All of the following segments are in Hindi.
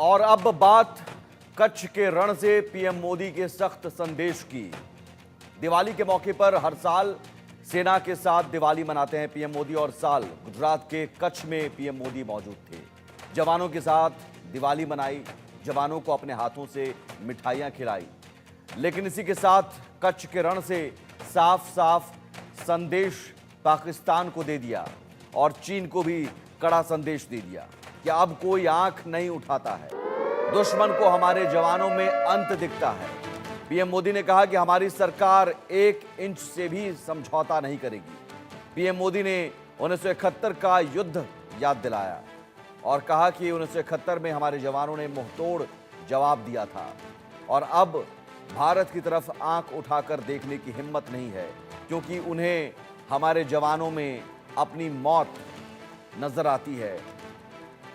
और अब बात कच्छ के रण से पीएम मोदी के सख्त संदेश की। दिवाली के मौके पर हर साल सेना के साथ दिवाली मनाते हैं पीएम मोदी और साल गुजरात के कच्छ में पीएम मोदी मौजूद थे। जवानों के साथ दिवाली मनाई, जवानों को अपने हाथों से मिठाइयां खिलाई। लेकिन इसी के साथ कच्छ के रण से साफ साफ संदेश पाकिस्तान को दे दिया और चीन को भी कड़ा संदेश दे दिया कि अब कोई आंख नहीं उठाता है, दुश्मन को हमारे जवानों में अंत दिखता है। पीएम मोदी ने कहा कि हमारी सरकार 1 इंच से भी समझौता नहीं करेगी। पीएम मोदी ने 1971 का युद्ध याद दिलाया और कहा कि 1971 में हमारे जवानों ने मुंहतोड़ जवाब दिया था और अब भारत की तरफ आंख उठाकर देखने की हिम्मत नहीं है, क्योंकि उन्हें हमारे जवानों में अपनी मौत नजर आती है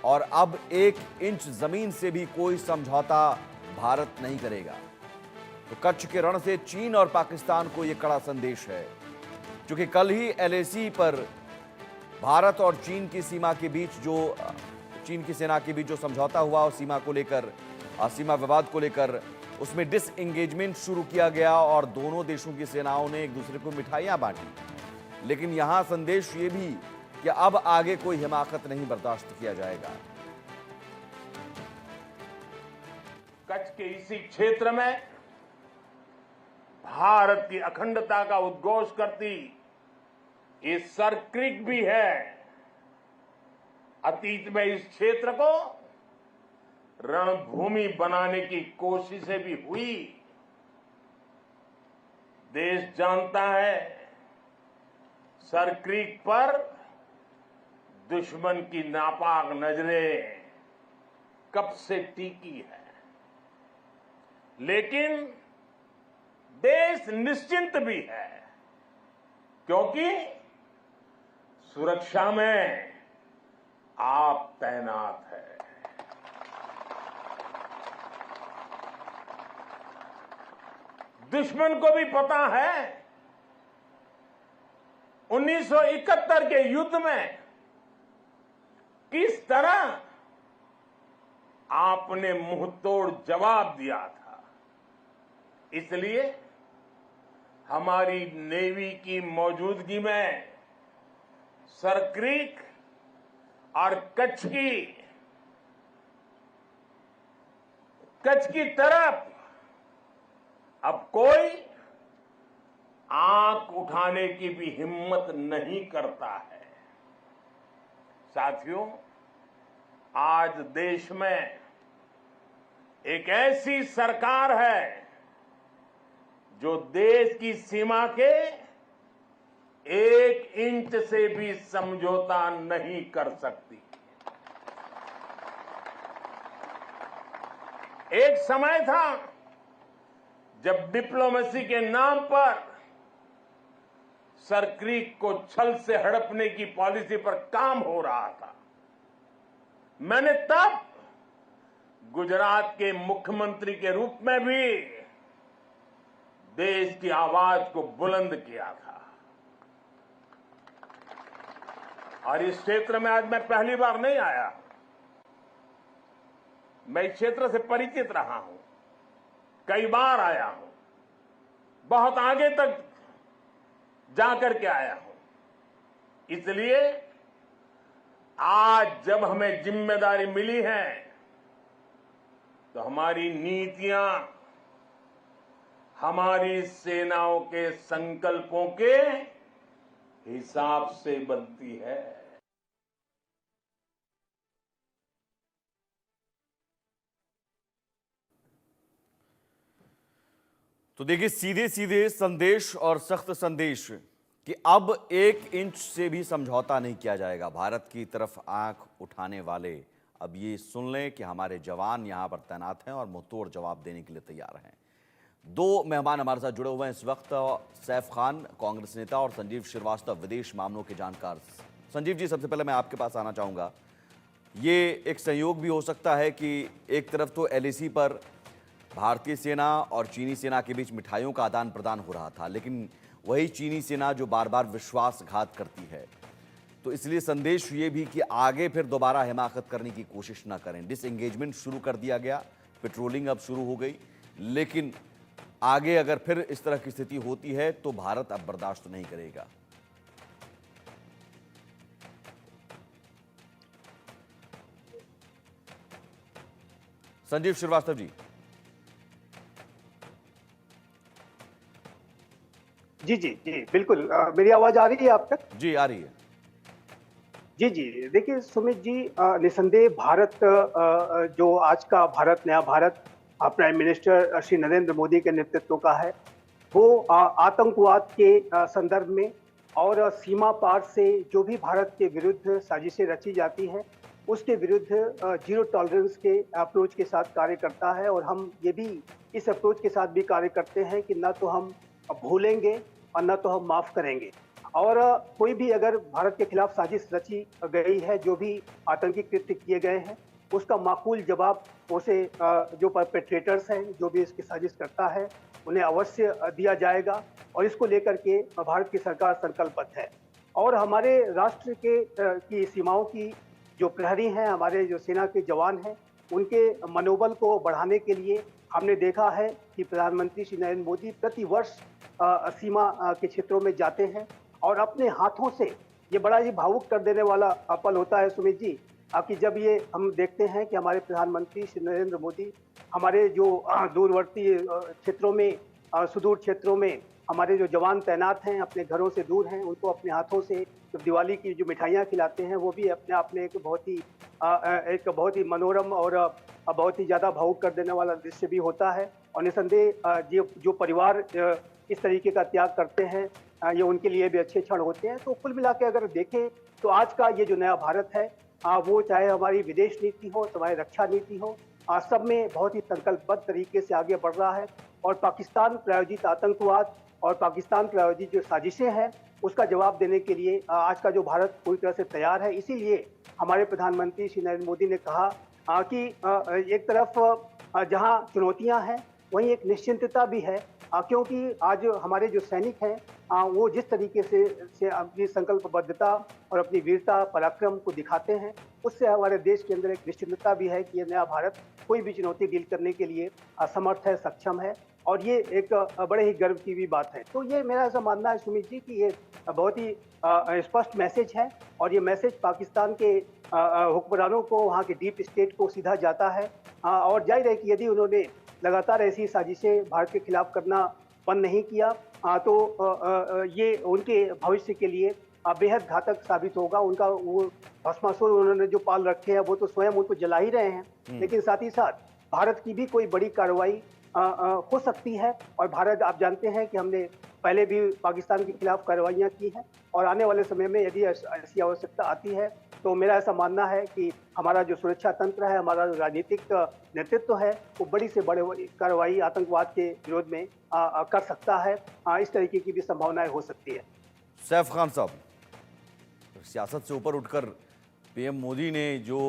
और अब 1 इंच जमीन से भी कोई समझौता भारत नहीं करेगा। तो कच्छ के रण से चीन और पाकिस्तान को यह कड़ा संदेश है, क्योंकि कल ही LAC पर भारत और चीन की सीमा के बीच चीन की सेना के बीच जो समझौता हुआ और सीमा विवाद को लेकर उसमें डिसएंगेजमेंट शुरू किया गया और दोनों देशों की सेनाओं ने एक दूसरे को मिठाइयां बांटी। लेकिन यहां संदेश ये भी कि अब आगे कोई हिमाकत नहीं बर्दाश्त किया जाएगा। कच्छ के इसी क्षेत्र में भारत की अखंडता का उद्घोष करती ये सर्क्रिक भी है। अतीत में इस क्षेत्र को रणभूमि बनाने की कोशिशें भी हुई। देश जानता है सर्क्रिक पर दुश्मन की नापाक नजरें कब से टिकी है, लेकिन देश निश्चिंत भी है, क्योंकि सुरक्षा में आप तैनात है। दुश्मन को भी पता है 1971 के युद्ध में किस तरह आपने मुंहतोड़ जवाब दिया था। इसलिए हमारी नेवी की मौजूदगी में सर्क्रिक और कच्छ की तरफ अब कोई आंख उठाने की भी हिम्मत नहीं करता है। साथियों, आज देश में एक ऐसी सरकार है जो देश की सीमा के 1 इंच से भी समझौता नहीं कर सकती। एक समय था जब डिप्लोमेसी के नाम पर सर्क्रिक को छल से हड़पने की पॉलिसी पर काम हो रहा था। मैंने तब गुजरात के मुख्यमंत्री के रूप में भी देश की आवाज को बुलंद किया था। और इस क्षेत्र में आज मैं पहली बार नहीं आया, मैं इस क्षेत्र से परिचित रहा हूं, कई बार आया हूं, बहुत आगे तक जाकर के आया हूं। इसलिए आज जब हमें जिम्मेदारी मिली है तो हमारी नीतियां हमारी सेनाओं के संकल्पों के हिसाब से बनती है। तो देखिए, सीधे सीधे संदेश और सख्त संदेश कि अब 1 इंच से भी समझौता नहीं किया जाएगा। भारत की तरफ आंख उठाने वाले अब ये सुन लें कि हमारे जवान यहां पर तैनात हैं और मुंहतोड़ जवाब देने के लिए तैयार हैं। 2 मेहमान हमारे साथ जुड़े हुए हैं इस वक्त, सैफ खान कांग्रेस नेता और संजीव श्रीवास्तव विदेश मामलों के जानकार। संजीव जी, सबसे पहले मैं आपके पास आना चाहूँगा। ये एक संयोग भी हो सकता है कि एक तरफ तो LAC पर भारतीय सेना और चीनी सेना के बीच मिठाइयों का आदान प्रदान हो रहा था, लेकिन वही चीनी सेना जो बार बार विश्वासघात करती है, तो इसलिए संदेश ये भी कि आगे फिर दोबारा हिमाकत करने की कोशिश ना करें। डिसएंगेजमेंट शुरू कर दिया गया, पेट्रोलिंग अब शुरू हो गई, लेकिन आगे अगर फिर इस तरह की स्थिति होती है तो भारत अब बर्दाश्त नहीं करेगा। संजीव श्रीवास्तव जी। जी जी जी बिल्कुल। मेरी आवाज आ रही है आप तक? जी आ रही है। जी जी देखिए सुमित जी, निसंदेह भारत, जो आज का भारत, नया भारत प्राइम मिनिस्टर श्री नरेंद्र मोदी के नेतृत्व का है, वो आतंकवाद के संदर्भ में और सीमा पार से जो भी भारत के विरुद्ध साजिशें रची जाती हैं उसके विरुद्ध जीरो टॉलरेंस के अप्रोच के साथ कार्य करता है। और हम ये भी इस अप्रोच के साथ भी कार्य करते हैं कि ना तो हम भूलेंगे और ना तो हम माफ करेंगे। और कोई भी अगर भारत के खिलाफ साजिश रची गई है, जो भी आतंकी कृत्य किए गए हैं, उसका माकूल जवाब उसे जो परपेट्रेटर्स हैं, जो भी इसकी साजिश करता है, उन्हें अवश्य दिया जाएगा। और इसको लेकर के भारत की सरकार संकल्पबद्ध है। और हमारे राष्ट्र के की सीमाओं की जो प्रहरी हैं, हमारे जो सेना के जवान हैं, उनके मनोबल को बढ़ाने के लिए हमने देखा है कि प्रधानमंत्री श्री नरेंद्र मोदी प्रतिवर्ष सीमा के क्षेत्रों में जाते हैं और अपने हाथों से, ये बड़ा ही भावुक कर देने वाला पल होता है सुमित जी, कि जब ये हम देखते हैं कि हमारे प्रधानमंत्री श्री नरेंद्र मोदी हमारे जो दूरवर्ती क्षेत्रों में, सुदूर क्षेत्रों में हमारे जो जवान तैनात हैं, अपने घरों से दूर हैं, उनको अपने हाथों से जब दिवाली की जो मिठाइयाँ खिलाते हैं, वो भी अपने आप में एक बहुत ही मनोरम और बहुत ही ज़्यादा भावुक कर देने वाला दृश्य भी होता है। और निसंदेह जो परिवार इस तरीके का त्याग करते हैं, ये उनके लिए भी अच्छे क्षण होते हैं। तो कुल मिला के अगर देखें तो आज का ये जो नया भारत है, वो चाहे हमारी विदेश नीति हो, हमारी रक्षा नीति हो, सब में बहुत ही संकल्पबद्ध तरीके से आगे बढ़ रहा है। और पाकिस्तान प्रायोजित आतंकवाद और पाकिस्तान प्रायोजित जो साजिशें हैं, उसका जवाब देने के लिए आज का जो भारत पूरी तरह से तैयार है। इसीलिए हमारे प्रधानमंत्री श्री नरेंद्र मोदी ने कहा कि एक तरफ जहां चुनौतियां हैं, वहीं एक निश्चिंतता भी है, क्योंकि आज हमारे जो सैनिक हैं, वो जिस तरीके से अपनी संकल्पबद्धता और अपनी वीरता पराक्रम को दिखाते हैं, उससे हमारे देश के अंदर एक निश्चिंतता भी है कि ये नया भारत कोई भी चुनौती डील करने के लिए समर्थ है, सक्षम है। और ये एक बड़े ही गर्व की भी बात है। तो ये मेरा ऐसा मानना है सुमित जी कि ये बहुत ही स्पष्ट मैसेज है, और ये मैसेज पाकिस्तान के हुक्मरानों को, वहाँ के डीप स्टेट को सीधा जाता है। और जाहिर है कि यदि उन्होंने लगातार ऐसी साजिशें भारत के खिलाफ करना बंद नहीं किया, तो ये उनके भविष्य के लिए बेहद घातक साबित होगा। उनका वो भस्मासुर उन्होंने जो पाल रखे हैं, वो तो स्वयं उनको जला ही रहे हैं, लेकिन साथ ही साथ भारत की भी कोई बड़ी कार्रवाई हो सकती है। और भारत, आप जानते हैं कि हमने पहले भी पाकिस्तान के खिलाफ कार्रवाइयाँ की हैं, और आने वाले समय में यदि ऐसी आवश्यकता आती है, तो मेरा ऐसा मानना है कि हमारा जो सुरक्षा तंत्र है, हमारा जो राजनीतिक नेतृत्व है, वो बड़ी से बड़ी कार्रवाई आतंकवाद के विरोध में कर सकता है। इस तरीके की भी संभावनाएं हो सकती है। सैफ खान साहब, सियासत से ऊपर उठकर पीएम मोदी ने जो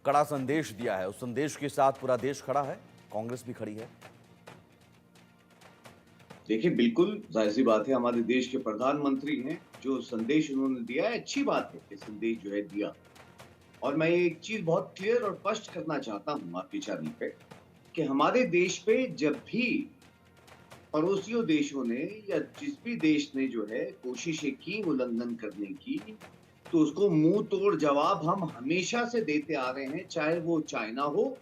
कड़ा संदेश दिया है, उस संदेश के साथ पूरा देश खड़ा है, कांग्रेस भी खड़ी है। देखिए, बिल्कुल जाहिर सी बात है, हमारे देश के प्रधानमंत्री हैं, जो संदेश उन्होंने दिया है, अच्छी बात है कि संदेश जो है दिया। और मैं एक चीज बहुत क्लियर और स्पष्ट करना चाहता हूं आपके चैनल पे, कि हमारे देश पे जब भी पड़ोसियों देशों ने या जिस भी देश ने जो है कोशिशें की उल्लंघन करने की, तो उसको मुंह तोड़ जवाब हम हमेशा से देते आ रहे हैं, चाहे वो चाइना हो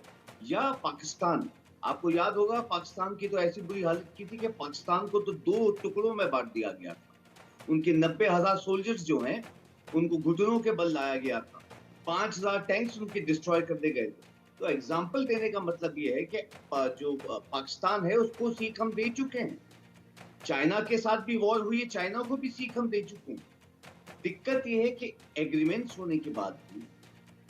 या पाकिस्तान। आपको याद होगा, पाकिस्तान की तो ऐसी बुरी हालत की थी कि पाकिस्तान को तो 2 टुकड़ों में बांट दिया गया था। उनके 90,000 सोल्जर्स जो हैं, उनको घुटनों के बल लाया गया था। 5,000 टैंक्स उनके डिस्ट्रॉय कर दिए गए थे। तो एग्जाम्पल देने का मतलब ये है कि जो पाकिस्तान है, उसको सीख हम दे चुके हैं। चाइना के साथ भी वॉर हुई है, चाइना को भी सीख हम दे चुके हैं। दिक्कत ये है कि एग्रीमेंट्स होने के बाद भी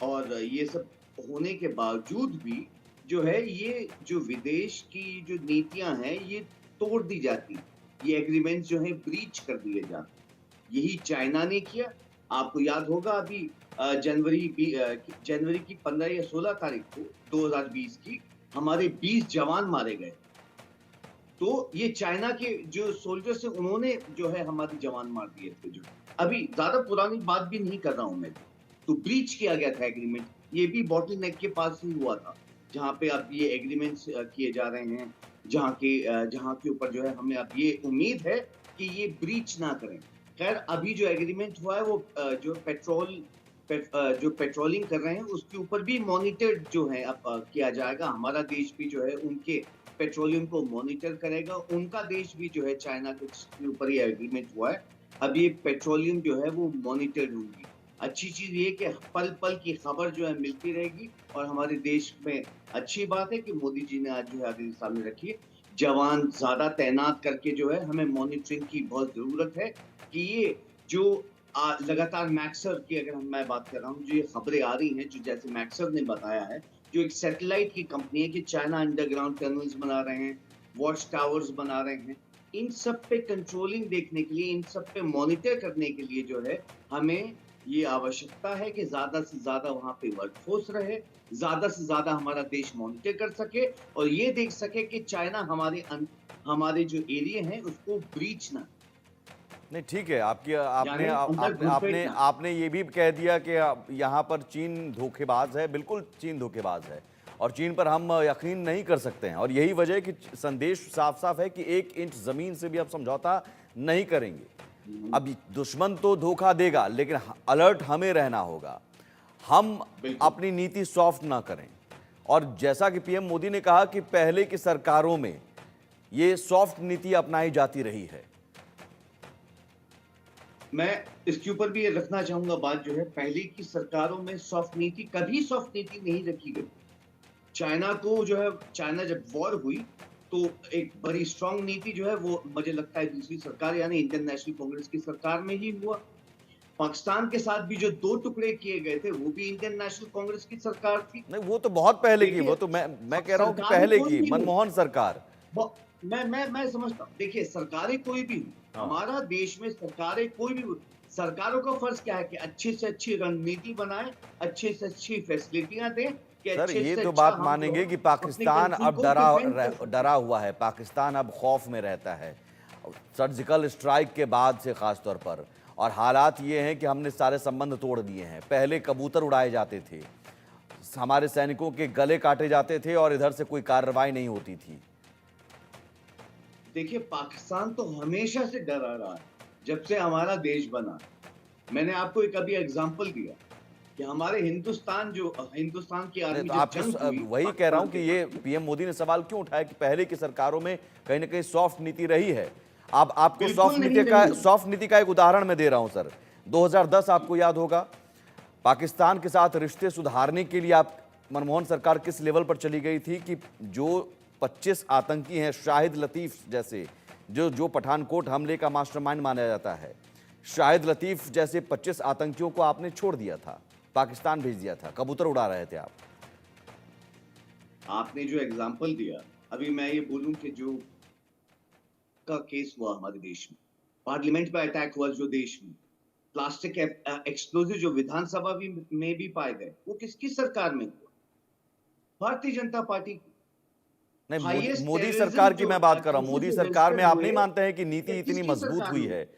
और ये सब होने के बावजूद भी जो है, ये जो विदेश की जो नीतियां हैं, ये तोड़ दी जाती, ये एग्रीमेंट्स जो है ब्रीच कर दिए जाते। यही चाइना ने किया। आपको याद होगा, अभी जनवरी की 15 या 16 तारीख को 2020 की हमारे 20 जवान मारे गए। तो ये चाइना के जो सोल्जर्स है उन्होंने जो है हमारे जवान मार दिए थे। जो अभी ज्यादा पुरानी बात भी नहीं कर रहा हूं मैं, तो ब्रीच किया गया था एग्रीमेंट। ये भी बॉटल नेक के पास ही हुआ था, जहां पे अब ये एग्रीमेंट्स किए जा रहे हैं, जहां के ऊपर जो है हमें अब ये उम्मीद है कि ये ब्रीच ना करें। खैर अभी जो एग्रीमेंट हुआ है वो जो पेट्रोलिंग कर रहे हैं उसके ऊपर भी मॉनिटर जो है अब किया जाएगा। हमारा देश भी जो है उनके पेट्रोलियम को मॉनिटर करेगा। उनका देश भी जो है चाइना के ऊपर ये एग्रीमेंट हुआ है। अब ये पेट्रोलियम जो है वो मॉनिटर्ड होगी। अच्छी चीज ये कि पल पल की खबर जो है मिलती रहेगी और हमारे देश में अच्छी बात है कि मोदी जी ने आज जो है आगे सामने रखी है। जवान ज्यादा तैनात करके जो है हमें मॉनिटरिंग की बहुत जरूरत है कि ये जो लगातार मैक्सर की अगर मैं बात कर रहा हूँ, जो ये खबरें आ रही हैं, जो जैसे मैक्सर ने बताया है, जो एक सैटेलाइट की कंपनी है कि चाइना अंडरग्राउंड टनल्स बना रहे हैं, वॉच टावर्स बना रहे हैं, इन सब पे कंट्रोलिंग देखने के लिए, इन सब पे मॉनिटर करने के लिए जो है हमें ये आवश्यकता है कि ज्यादा से ज्यादा वहां पे वर्कफोर्स रहे, ज्यादा से ज्यादा हमारा देश मॉनिटर कर सके और ये देख सके कि चाइना हमारे जो एरिया हैं उसको ब्रीच ना। नहीं ठीक है, आपकी आपने यानी अंदर आपने घुसपैठ आपने ना। आपने ये भी कह दिया कि यहाँ पर चीन धोखेबाज है। बिल्कुल चीन धोखेबाज है और चीन पर हम यकीन नहीं कर सकते हैं, और यही वजह है कि संदेश साफ साफ है कि 1 इंच जमीन से भी अब समझौता नहीं करेंगे। अब दुश्मन तो धोखा देगा, लेकिन अलर्ट हमें रहना होगा, हम बिल्कुल। अपनी नीति सॉफ्ट ना करें। और जैसा कि पीएम मोदी ने कहा कि पहले की सरकारों में ये सॉफ्ट नीति अपनाई जाती रही है। मैं इसके ऊपर भी ये रखना चाहूंगा बात, जो है पहले की सरकारों में कभी सॉफ्ट नीति नहीं रखी गई। चाइना को जो है, चाइना जब वॉर हुई तो एक बड़ी स्ट्रांग नीति जो है वो मुझे लगता है दूसरी सरकार यानी इंडियन नेशनल कांग्रेस की सरकार में ही हुआ। पाकिस्तान के साथ भी जो 2 टुकड़े किए गए थे वो भी इंडियन नेशनल कांग्रेस की सरकार थी। नहीं, वो तो बहुत पहले की, देखिए, वो तो मैं कह रहा हूं कि सरकारें पहले कोई की भी हो, मनमोहन सरकार। मैं समझता हूँ। देखिए सरकारें कोई भी हो, हाँ। हमारा देश में सरकारें कोई भी हो, सरकारों का फर्ज क्या है कि अच्छी से अच्छी रणनीति बनाए, अच्छी से अच्छी फैसिलिटियां दें कि सर अच्छे ये से तो अच्छा बात हम मानेंगे लोग कि अपनी पाकिस्तान कंट्री अब को डिफेंड कर सकें। डरा हुआ है, पाकिस्तान अब खौफ में रहता है सर्जिकल स्ट्राइक के बाद से खास तौर पर। और हालात ये हैं कि हमने सारे संबंध तोड़ दिए हैं। पहले कबूतर उड़ाए जाते थे, हमारे सैनिकों के गले काटे जाते थे और इधर से कोई कार्रवाई नहीं होती थी। देखिए पाकिस्तान तो हमेशा से डरा रहा है जब से हमारा देश बना। मैंने आपको एक अभी एग्जांपल दिया कि हमारे हिंदुस्तान की नहीं, आर्मी तो जब आपको जंग हुई वही कह रहा हूं पाकिस्तान कि के ये साथ, पीएम मोदी ने सवाल क्यों उठाया कि पहले की सरकारों में कहीं ना कहीं सॉफ्ट नीति रही है। अब आपको बिल्कुल नहीं रही है। सॉफ्ट नीति का एक उदाहरण मैं दे रहा हूं सर। 2010 आपको याद होगा, पाकिस्तान के साथ रिश्ते सुधारने के लिए आप मनमोहन सरकार किस लेवल पर चली गई थी कि जो 25 आतंकी हैं, शाहिद लतीफ जैसे, जो पठानकोट हमले का मास्टरमाइंड माना जाता है, शाहिद लतीफ जैसे 25 आतंकियों को आपने छोड़ दिया था, पाकिस्तान भेज दिया था, कबूतर उड़ा रहे थे आप। आपने जो एग्जांपल दिया, अभी मैं ये बोलूं कि जो का केस हुआ हमारे देश में, पार्लियामेंट पे अटैक हुआ जो देश में, प्लास्टिक एक्सप्लोजिव जो विधानसभा में भी पाए गए, वो किसकी सरकार में हुआ? भारतीय जनता पार्टी की। नहीं, हाईएस्ट मोदी टेररिज्म सरकार की जो मैं बात कर रहा हूं। मोदी जो सरकार में रजिस्टर आप हुए, नहीं मानते हैं कि नीति ये इतनी किसकी मजबूत सरकार हुई में? है?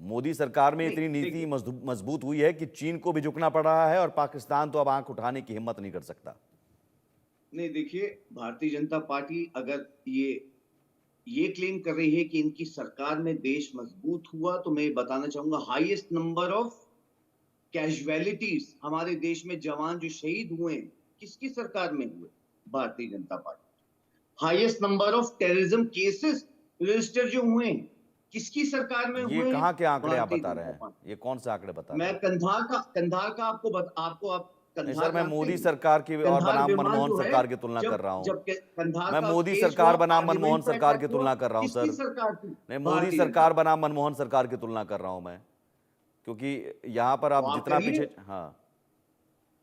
मोदी सरकार में नहीं इतनी नीति देखिए, मजबूत हुई है कि चीन को भी झुकना पड़ रहा है और पाकिस्तान तो अब आंख उठाने की हिम्मत नहीं कर सकता। नहीं देखिए, भारतीय जनता पार्टी अगर ये क्लेम कर रही है कि इनकी सरकार में देश मजबूत हुआ, तो मैं ये बताना चाहूंगा हाईएस्ट नंबर ऑफ कैजुअलिटीज हमारे देश में जवान जो शहीद हुए हैं, किसकी सरकार में हुए? Bharatiya Janata party. Highest number of terrorism cases register जो हुए हैं, किसकी सरकार में ये हुए हैं? कहाँ के आंकड़े आप भारतीय बता रहे जनता हैं? पार्टी। ये कौन से आंकड़े बता रहे मैं हैं? कंधार का आप नहीं कंधार सर, मैं जानते मोदी हैं? सरकार की और कंधार बनाम विमान मनमोहन जो है, सरकार की तुलना कर जब रहा हूं। जब कंधार मैं का मोदी केस हुआ, सरकार बनाम मनमोहन पार्लियामेंट पे सरकार की अटैक हुआ, तुलना कर रहा हूं किसकी सर। सरकार थी? नहीं, मोदी भारतीय जनता सरकार पार्टी। बनाम मनमोहन सरकार की तुलना कर रहा हूं मैं, क्योंकि यहां पर तो आप आप जितना करिए, पीछे। हाँ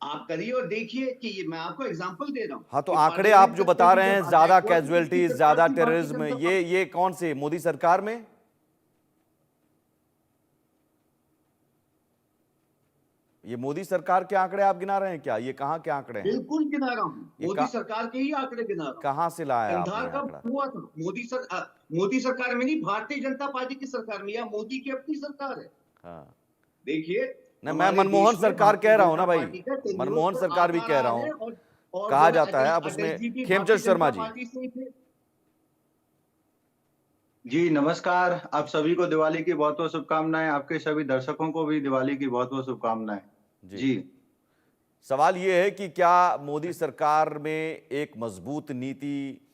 आप करिए और देखिए कि ये मैं आपको एग्जांपल दे रहा हूं हाँ, तो कि आंकड़े आप पार्लियामेंट जो तक बता पे भी रहे हैं, जब ज्यादा अटैक हुआ तो किसकी कैजुअलिटीज, सरकार ज्यादा थी? भारतीय टेररिज्म, जनता पार्टी। ये कौन से मोदी सरकार में? ये मोदी सरकार के आंकड़े आप गिना रहे हैं क्या? ये कहाँ के आंकड़े हैं? बिल्कुल गिना रहा हूँ, ये मोदी सरकार के ही आंकड़े गिना रहा हूँ। कहाँ से लाया आपने संधार ये कब आंकड़ा? हुआ था? मोदी सरकार में नहीं, भारतीय जनता पार्टी की सरकार में, या मोदी की अपनी सरकार है। हाँ। देखिए, नहीं, मैं हमारे मनमोहन देश में सरकार भारतीय कह रहा हूँ ना जनता भाई, पार्टी का टेन्योर मनमोहन तो सरकार भी आता कह रहा रहा है, हूँ। और कहा जो है जाता है, अब अटल उसमें जी भी खेमचंद भारतीय शर्मा जनता जी। पार्टी से ही थे। जी, नमस्कार। आप सभी को दिवाली की बहुत-बहुत शुभकामनाएँ। आपके सभी दर्शकों को भी दिवाली की बहुत-बहुत शुभकामनाएँ। जी। जी। सवाल ये है कि क्या मोदी सरकार में एक मजबूत नीति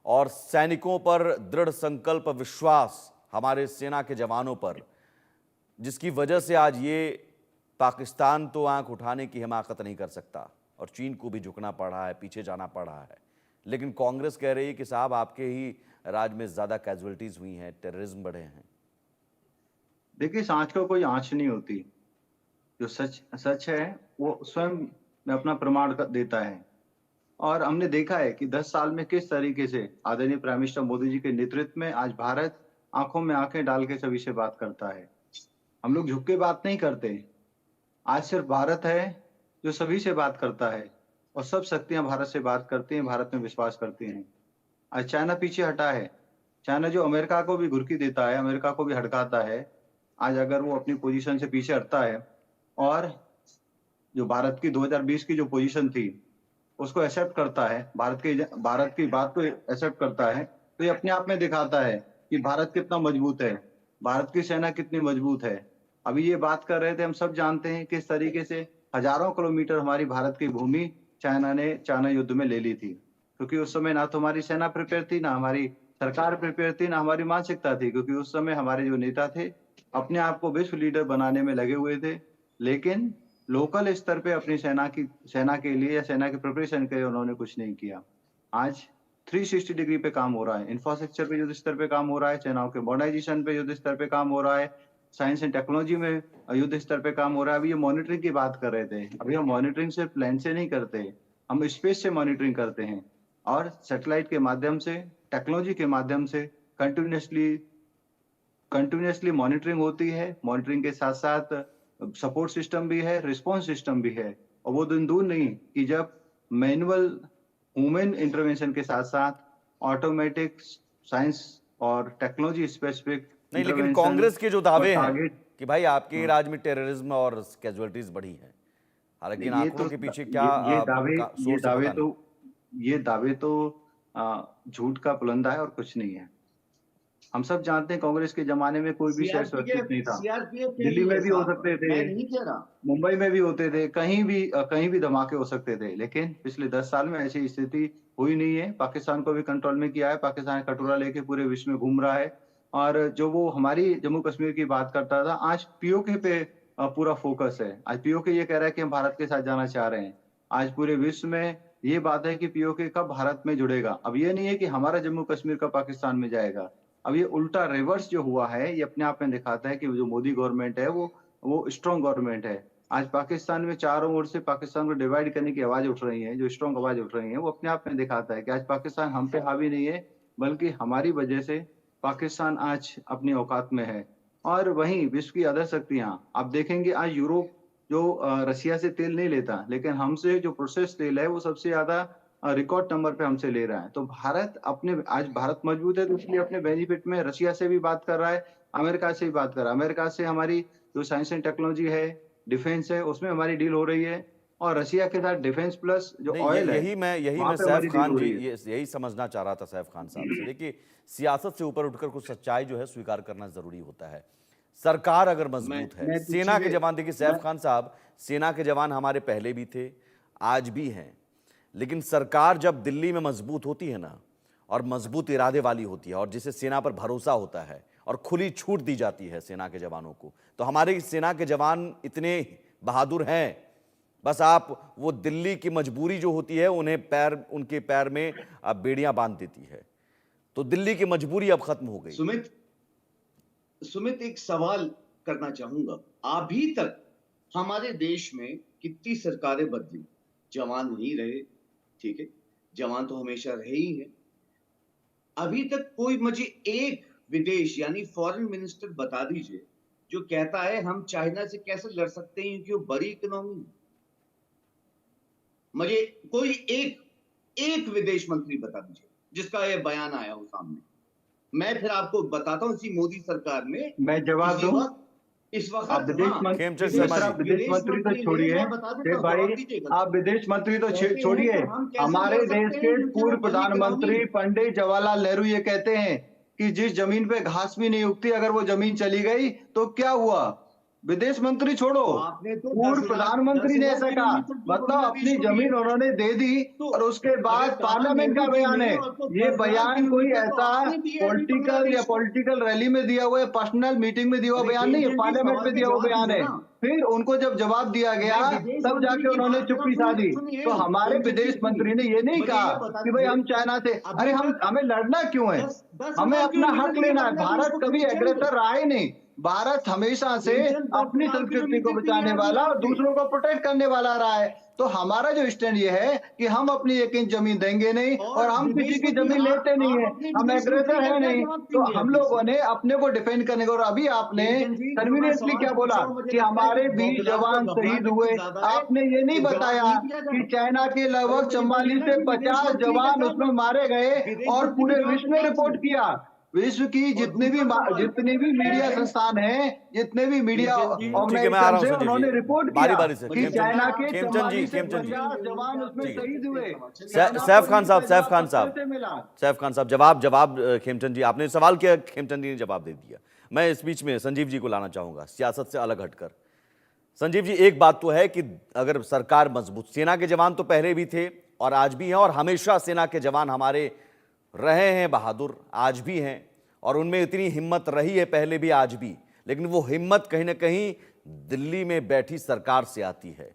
और सैनिकों पर दृढ़ संकल्प विश्वास हमारे सेना के जवानों पर, जिसकी वजह से आज ये पाकिस्तान तो आंख उठाने की हिमाकत नहीं कर सकता और चीन को भी झुकना पड़ रहा है, पीछे जाना पड़ रहा है। लेकिन कांग्रेस कह रही है कि साहब आपके ही राज में ज़्यादा कैजुअलिटीज हुई हैं, टेररिज्म बढ़े हैं। देखिए, साँच को कोई आँच नहीं होती। जो सच सच है, वो स्वयं में अपना प्रमाण देता है। और हमने देखा है कि 10 साल में किस तरीके से आदरणीय प्राइम मिनिस्टर मोदी जी के नेतृत्व में आज भारत आँखों में आँखें डाल के सभी से बात करता है। हम लोग झुक के बात नहीं करते। आज सिर्फ भारत है जो सभी से बात करता है और सब शक्तियाँ भारत से बात करती हैं, भारत में विश्वास करती हैं। आज चाइना पीछे हटा है। चाइना जो अमेरिका को भी घुर्की देता है, अमेरिका को भी हड़काता है, आज अगर वो अपनी पोजीशन से पीछे हटता है और जो भारत की 2020 की जो पोजीशन थी, उसको एक्सेप्ट करता है, भारत की बात को एक्सेप्ट करता है, तो ये अपने आप में दिखाता है कि भारत कितना मजबूत है, भारत की सेना कितनी मजबूत है। अभी ये बात कर रहे थे, हम सब जानते हैं किस तरीके से हजारों किलोमीटर हमारी भारत की भूमि चाइना युद्ध में ले ली थी। क्योंकि उस समय ना तो हमारी सेना प्रिपेयर थी, ना हमारी सरकार प्रिपेयर थी, ना हमारी मानसिकता थी, क्योंकि उस समय हमारे जो नेता थे, अपने आप को विश्व लीडर बनाने में लगे हुए थे। लेकिन लोकल स्तर पे अपनी सेना के लिए या सेना की प्रिपरेशन के लिए उन्होंने कुछ नहीं किया। आज 360 डिग्री पे काम हो रहा है। इंफ्रास्ट्रक्चर पे युद्ध स्तर पे काम हो रहा है, सेनाओं के मॉडर्नाइजेशन पे युद्ध स्तर पे काम हो रहा है, साइंस एंड टेक्नोलॉजी में युद्ध स्तर पे काम हो रहा है। अभी ये मॉनिटरिंग की बात कर रहे थे। अभी हम मॉनिटरिंग सिर्फ प्लेन से नहीं करते, हम स्पेस से मॉनिटरिंग करते हैं और सैटेलाइट के माध्यम से, टेक्नोलॉजी के माध्यम से कंटिन्यूअसली मॉनिटरिंग होती है। मॉनिटरिंग के साथ-साथ सपोर्ट सिस्टम भी है, रिस्पॉन्स सिस्टम भी है। और वो दिन दूर नहीं कि जब मैनुअल ह्यूमन इंटरवेंशन के साथ-साथ ऑटोमेटिक साइंस और टेक्नोलॉजी स्पेसिफिक नहीं, लेकिन इंटरवेंशन कांग्रेस के जो दावे और हैं टारगेट कि भाई आपके राज में टेररिज्म और कैजुअलिटीज बढ़ी है, हालांकि इन ये आंकड़ों तो के पीछे क्या ये दावे सोर्स है पता नहीं। ये दावे तो झूठ का पुलंदा है और कुछ नहीं है। हम सब जानते हैं कांग्रेस के जमाने में कोई भी शहर सुरक्षित नहीं था। सीआरपीएफ दिल्ली में भी हो सकते थे, मैं नहीं कह रहा। मुंबई में भी होते थे, कहीं भी धमाके हो सकते थे। लेकिन पिछले 10 साल में ऐसी स्थिति हुई नहीं है। पाकिस्तान को भी कंट्रोल में किया है। पाकिस्तान कटोरा लेके पूरे विश्व में घूम रहा है। और जो वो हमारी जम्मू कश्मीर की बात करता था, आज पीओके पे पूरा फोकस है। आज पीओके ये कह रहा है कि हम भारत के साथ जाना चाह रहे हैं। आज पूरे विश्व में ये बात है कि पीओके कब भारत में जुड़ेगा। अब ये नहीं है कि हमारा जम्मू कश्मीर कब पाकिस्तान में जाएगा। अब ये उल्टा रिवर्स जो हुआ है, ये अपने आप में दिखाता है कि जो मोदी गवर्नमेंट है वो स्ट्रांग गवर्नमेंट है। आज पाकिस्तान में चारों ओर से पाकिस्तान को डिवाइड करने की आवाज उठ रही है, जो स्ट्रांग आवाज उठ रही है, वो अपने आप में दिखाता है कि आज पाकिस्तान हम पे हावी नहीं है, बल्कि हमारी वजह से पाकिस्तान आज अपनी औकात में है। और वहीं विश्व की अदर शक्तियां, आप देखेंगे आज यूरोप जो रसिया से तेल नहीं लेता, लेकिन हमसे जो प्रोसेस तेल है वो सबसे ज्यादा रिकॉर्ड नंबर पे हमसे ले रहा है। तो आज भारत मजबूत है, तो इसलिए अपने बेनिफिट में रशिया से भी बात कर रहा है, अमेरिका से भी बात कर रहा है। अमेरिका से हमारी जो साइंस एंड टेक्नोलॉजी है, डिफेंस है, उसमें हमारी डील हो रही है। और रशिया के साथ डिफेंस प्लस जो नहीं, ऑयल है, यही मैं वहां पे सैफ हमारी डील खान हो जी रही है। यही समझना चाह रहा था सैफ खान साहब से। देखिए, सियासत से ऊपर उठकर कुछ सच्चाई जो है स्वीकार करना जरूरी होता है। सरकार अगर मजबूत है, मैं सेना के देखिए, जवान, देखिए सैफ खान साहब, सेना के जवान हमारे पहले भी थे, आज भी हैं। लेकिन सरकार जब दिल्ली में मजबूत होती है ना, और मजबूत इरादे वाली होती है, और जिसे सेना पर भरोसा होता है और खुली छूट दी जाती है सेना के जवानों को, तो हमारे सेना के जवान इतने बहादुर हैं। बस आप वो दिल्ली की मजबूरी जो होती है उनके पैर में बेड़ियां बांध देती है। तो दिल्ली की मजबूरी अब खत्म हो गई। सुमित एक सवाल करना चाहूंगा। अभी तक हमारे देश में कितनी सरकारें बदली, जवान नहीं रहे, ठीक है, जवान तो हमेशा रहे ही है। अभी तक कोई मुझे एक विदेश यानी फॉरेन मिनिस्टर बता दीजिए जो कहता है हम चाइना से कैसे लड़ सकते हैं क्योंकि वो बड़ी इकोनॉमी। मुझे कोई एक विदेश मंत्री बता दीजिए जिसका ये बयान आया हो सामने। मैं फिर आपको बताता हूँ इसी मोदी सरकार में मैं जवाब इसी दूं? वक्त इस वक्त आप विदेश मंत्री, खेमचंद शर्मा जी। विदेश मंत्री तो छोड़िए भाई, आप विदेश मंत्री तो छोड़िए। हमारे देश के पूर्व प्रधानमंत्री पंडित जवाहरलाल नेहरू ये कहते हैं कि जिस जमीन पे घास भी नहीं उगती, अगर वो जमीन चली गई तो क्या हुआ? विदेश मंत्री छोड़ो, आपने तो पूर्व प्रधानमंत्री ने ऐसा कहा, मतलब अपनी जमीन उन्होंने दे दी और उसके बाद पार्लियामेंट का बयान है। ये बयान कोई ऐसा पॉलिटिकल रैली में दिया हुआ है, पर्सनल मीटिंग में दिया हुआ बयान नहीं है, पार्लियामेंट में दिया हुआ बयान है। फिर उनको जब जवाब दिया गया तब जाके उन्होंने चुप्पी साधी। तो हमारे विदेश मंत्री ने ये नहीं कहा कि भाई हम चाइना से, अरे हमें लड़ना क्यों है? हमें अपना हक लेना है। भारत कभी एग्रेसर रहा ही नहीं। भारत हमेशा से अपनी संस्कृति को बचाने वाला और दूसरों को प्रोटेक्ट करने वाला रहा है। तो हमारा जो स्टैंड ये है कि हम अपनी 1 इंच जमीन देंगे नहीं और हम किसी की जमीन लेते नहीं है, हम एग्रेसर है नहीं। तो हम लोगों ने अपने को डिफेंड करने को, और अभी आपने कन्वीनियंटली क्या बोला कि हमारे 20 जवान शहीद हुए। आपने ये नहीं बताया कि चाइना के लगभग 44 से 50 जवान उसमें मारे गए और पूरे विश्व ने रिपोर्ट किया। विश्व की जितने भी मीडिया संस्थान हैं, जितने भी मीडिया ऑर्गेनाइजेशन हैं, उन्होंने रिपोर्ट किया बारी से कि चाइना के खेमचंद जी 50 जवान उसमें शहीद हुए। सैफ खान साहब जवाब खेमचंद जी, आपने सवाल किया, खेमचंद जी ने जवाब दे दिया। मैं इस बीच में संजीव जी को लाना चाहूंगा, सियासत से अलग हटकर। संजीव जी, एक बात तो है कि अगर सरकार मजबूत, सेना के जवान तो पहले भी थे और आज भी हैं, और हमेशा सेना के जवान हमारे रहे हैं बहादुर, आज भी हैं, और उनमें इतनी हिम्मत रही है पहले भी आज भी। लेकिन वो हिम्मत कहीं ना कहीं दिल्ली में बैठी सरकार से आती है।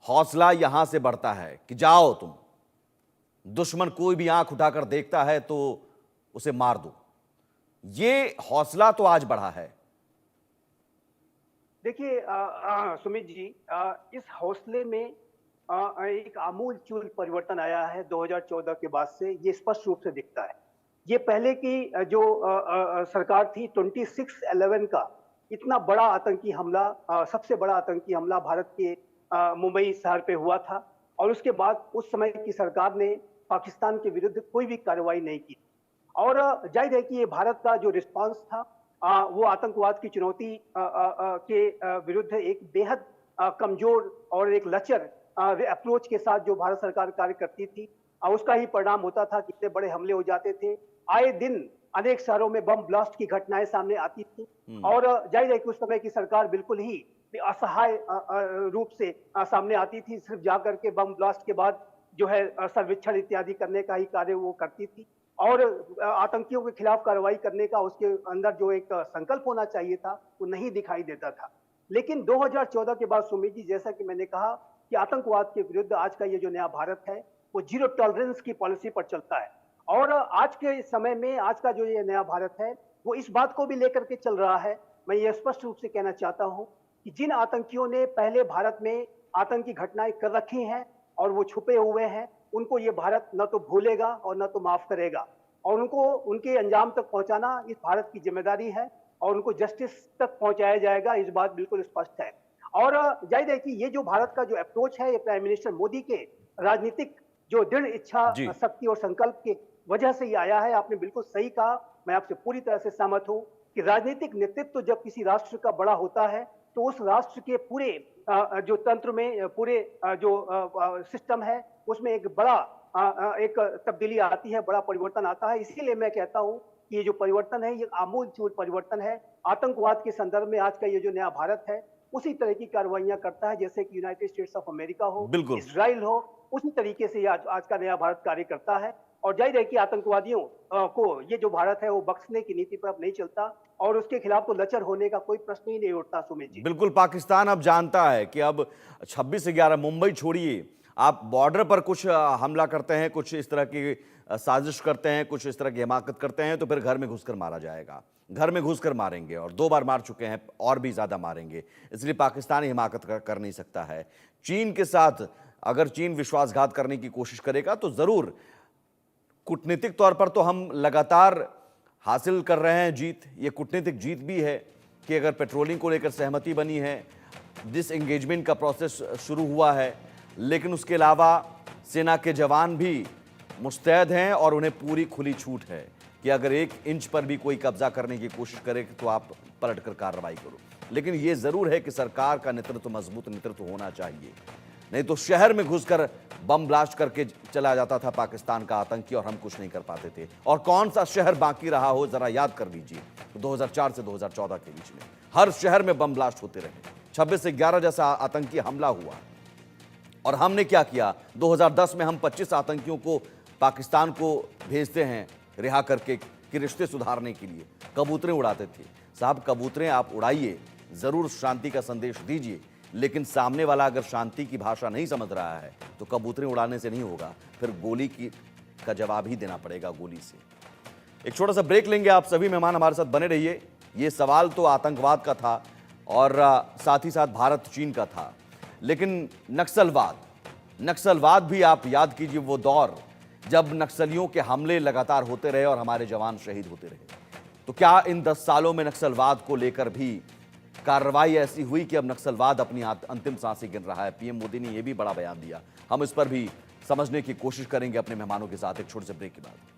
हौसला यहां से बढ़ता है कि जाओ तुम, दुश्मन कोई भी आंख उठाकर देखता है तो उसे मार दो। ये हौसला तो आज बढ़ा है। देखिए सुमित जी, इस हौसले में एक आमूल-चूल परिवर्तन आया है 2014 के बाद से, ये स्पष्ट रूप से दिखता है। ये पहले की जो सरकार थी, 26/11 का इतना बड़ा आतंकी हमला, सबसे बड़ा आतंकी हमला भारत के मुंबई शहर पे हुआ था, और उसके बाद उस समय की सरकार ने पाकिस्तान के विरुद्ध कोई भी कार्रवाई नहीं की। और जाहिर है कि ये भारत का जो रिस्पांस था, वो आतंकवाद की चुनौती के विरुद्ध एक बेहद कमजोर और एक लचर अप्रोच के साथ जो भारत सरकार कार्य करती थी, उसका ही परिणाम होता था कि इतने बड़े हमले हो जाते थे। आए दिन अनेक शहरों में बम ब्लास्ट की घटनाएं सामने आती थी, और जाहिर है कि उस समय की सरकार बिल्कुल ही असहाय रूप से सामने आती थी। सिर्फ जाकर के बम ब्लास्ट के बाद जो है सर्वेक्षण इत्यादि करने का ही कार्य वो करती थी, और आतंकियों के खिलाफ कार्रवाई करने का उसके अंदर जो एक संकल्प होना चाहिए था वो नहीं दिखाई देता था। लेकिन 2014 के बाद सुमित जी, जैसा कि मैंने कहा कि आतंकवाद के विरुद्ध आज का ये जो नया भारत है वो जीरो टॉलरेंस की पॉलिसी पर चलता है। और आज के समय में आज का जो ये नया भारत है वो इस बात को भी लेकर के चल रहा है। मैं ये स्पष्ट रूप से कहना चाहता हूं कि जिन आतंकियों ने पहले भारत में आतंकी घटनाएं कर रखी हैं और वो छुपे हुए हैं, उनको ये भारत न तो भूलेगा और न तो माफ करेगा, और उनको उनके अंजाम तक पहुंचाना इस भारत की जिम्मेदारी है, और उनको जस्टिस तक पहुंचाया जाएगा, इस बात बिल्कुल स्पष्ट है। और जाहिर है कि ये जो भारत का जो अप्रोच है, ये प्राइम मिनिस्टर मोदी के राजनीतिक जो दृढ़ इच्छा शक्ति और संकल्प के वजह से ये आया है। आपने बिल्कुल सही कहा, मैं आपसे पूरी तरह से सहमत हूं कि राजनीतिक नेतृत्व जब किसी राष्ट्र का बड़ा होता है तो उस राष्ट्र के पूरे जो तंत्र में, पूरे जो सिस्टम है, उसमें एक बड़ा एक तब्दीली आती है, बड़ा परिवर्तन आता है। इसीलिए मैं कहता हूं कि ये जो परिवर्तन है ये आमूल-चूल परिवर्तन है। आतंकवाद के संदर्भ में आज का ये जो नया भारत है उसी तरह की कार्रवाइयां करता है जैसे कि यूनाइटेड स्टेट्स ऑफ अमेरिका हो, इजराइल हो, उसी तरीके से आज का नया भारत कार्य करता है। और जाहिर है कि आतंकवादियों को ये जो भारत है वो बख्शने की नीति पर अब नहीं चलता, और उसके खिलाफ तो लचर होने का कोई प्रश्न ही नहीं उठता सुमित जी। बिल्कुल, पाकिस्तान अब जानता है कि अब 26/11, मुंबई छोड़िए, आप बॉर्डर पर कुछ हमला करते हैं, कुछ इस तरह की साजिश करते हैं, कुछ इस तरह की हिमाकत करते हैं, तो फिर घर में घुसकर मारा जाएगा। घर में घुसकर मारेंगे, और 2 बार मार चुके हैं, और भी ज्यादा मारेंगे। इसलिए पाकिस्तान हिमाकत कर नहीं सकता है। चीन के साथ अगर चीन विश्वासघात करने की कोशिश करेगा तो जरूर, कूटनीतिक तौर पर तो हम लगातार हासिल कर रहे हैं जीत, ये कूटनीतिक जीत भी है, कि अगर पेट्रोलिंग को लेकर सहमति बनी है, डिसएंगेजमेंट का प्रोसेस शुरू हुआ है, लेकिन उसके अलावा सेना के जवान भी मुस्तैद हैं और उन्हें पूरी खुली छूट है कि अगर 1 इंच पर भी कोई कब्जा करने की कोशिश करे तो आप पलटकर कार्रवाई करो। लेकिन यह जरूर है कि सरकार का नेतृत्व मजबूत नेतृत्व होना चाहिए, नहीं तो शहर में घुसकर बम ब्लास्ट करके चला जाता था पाकिस्तान का आतंकी और हम कुछ नहीं कर पाते थे। और कौन सा शहर बाकी रहा हो, जरा याद कर लीजिए, 2004 से 2014 के बीच में हर शहर में बम ब्लास्ट होते रहे। 26 से 11 जैसा आतंकी हमला हुआ और हमने क्या किया, 2010 में हम 25 आतंकियों को पाकिस्तान को भेजते हैं रिहा करके कि रिश्ते सुधारने के लिए। कबूतरें उड़ाते थे। साहब, कबूतरें आप उड़ाइए, जरूर शांति का संदेश दीजिए, लेकिन सामने वाला अगर शांति की भाषा नहीं समझ रहा है तो कबूतरें उड़ाने से नहीं होगा, फिर गोली का जवाब ही देना पड़ेगा, गोली से। एक छोटा सा ब्रेक लेंगे, आप सभी मेहमान हमारे साथ बने रहिए। ये सवाल तो आतंकवाद का था और साथ ही साथ भारत चीन का था, लेकिन नक्सलवाद भी आप याद कीजिए, वो दौर जब नक्सलियों के हमले लगातार होते रहे और हमारे जवान शहीद होते रहे। तो क्या इन 10 सालों में नक्सलवाद को लेकर भी कार्रवाई ऐसी हुई कि अब नक्सलवाद अपनी अंतिम सांसें गिन रहा है? पीएम मोदी ने यह भी बड़ा बयान दिया। हम इस पर भी समझने की कोशिश करेंगे अपने मेहमानों के साथ एक छोटे से ब्रेक के बाद।